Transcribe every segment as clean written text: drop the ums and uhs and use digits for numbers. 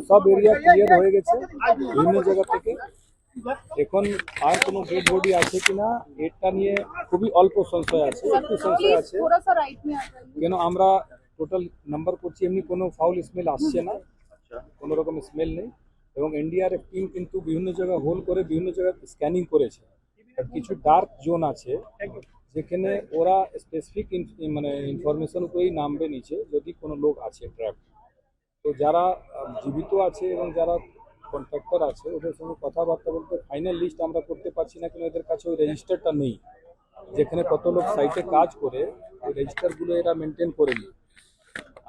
সব area clear হয়ে গেছে বিভিন্ন জায়গা থেকে। এখন আর কোনো ডেড বডি আছে কিনা এটা নিয়ে খুবই অল্প সংশয় আছে, একটু সংশয় আছে। কেন আমরা টোটাল নাম্বার করছি, এমনি কোনো ফাউল স্মেল আসছে না, কোনো রকম স্মেল নেই। এবং এনডিআরএফ টিম কিন্তু বিভিন্ন জায়গায় হোল করে বিভিন্ন জায়গায় স্ক্যানিং করেছে। কিছু ডার্ক জোন আছে যেখানে ওরা স্পেসিফিক মানে ইনফরমেশন উপরেই নামবে নিচে যদি কোনো লোক আছে ট্র্যাপ। তো যারা জীবিত আছে এবং যারা কন্ট্রাক্টর আছে ওদের সঙ্গে কথাবার্তা বলতে ফাইনাল লিস্ট আমরা করতে পারছি না, কিন্তু এদের কাছে ওই রেজিস্টারটা নেই যেখানে কত লোক সাইটে কাজ করে, ওই রেজিস্টারগুলো এরা মেনটেন করেনি।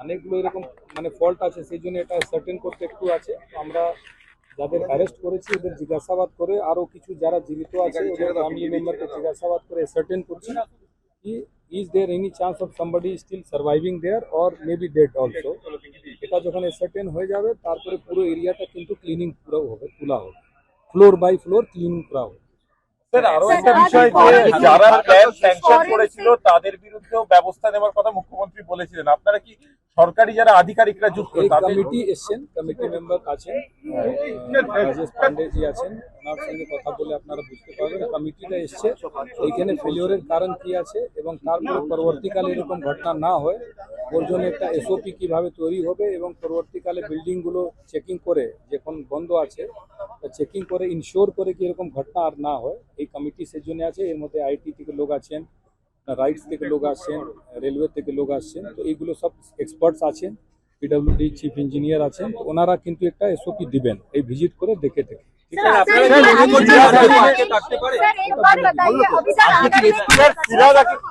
অনেকগুলো এরকম মানে ফল্ট আছে, সেই জন্য এটা সার্টেন করতে একটু আছে। আমরা যাদের অ্যারেস্ট করেছি ওদের জিজ্ঞাসাবাদ করে, আরও কিছু যারা জীবিত আছে ওদের ফ্যামিলি মেম্বারকে জিজ্ঞাসাবাদ করে সার্টেন করছি কি is there any chance of somebody still surviving there or maybe dead also. এটা যখন সার্টেন হয়ে যাবে তারপরে পুরো এরিয়াটা কিন্তু ক্লিনিং পুরো হবে, তোলা হবে, ফ্লোর বাই ফ্লোর ক্লিনিং করা হবে। স্যার আরো একটা বিষয়, যে যারা প্ল্যান স্যাংশন করেছিল তাদের বিরুদ্ধেও ব্যবস্থা নেওয়ার কথা মুখ্যমন্ত্রী বলেছিলেন। আপনারা কি সরকারি যারা আধিকারিকরা যুক্ত কমিটি এসছেন, কমিটি মেম্বার আছেন, রাজেশ পান্ডেজি আছেন, ওনার সঙ্গে কথা বলে আপনারা বুঝতে পারবেন কমিটিটা এসছে এইখানে ফেলিওরের কারণ কি আছে এবং তারপরে পরবর্তীকালে এরকম ঘটনা না হয় ওর জন্য একটা এসওপি কিভাবে তৈরি হবে এবং পরবর্তীকালে বিল্ডিংগুলো চেকিং করে যখন বন্ধ আছে চেকিং করে ইনশিওর করে কি এরকম ঘটনা আর না হয়, এই কমিটি সেজন্য আছে। এর মধ্যে আইটি থেকে লোক আছেন, রাইটস থেকে লোক আসছেন, রেলওয়ে থেকে লোক আসছেন, তো এইগুলো সব এক্সপার্টস আছেন, পিডব্লিউডি চিফ ইঞ্জিনিয়ার আছেন, তো ওনারা কিন্তু একটা এসওপি দিবেন এই ভিজিট করে দেখে দেখে। सर एक बार बताइए, अभी तक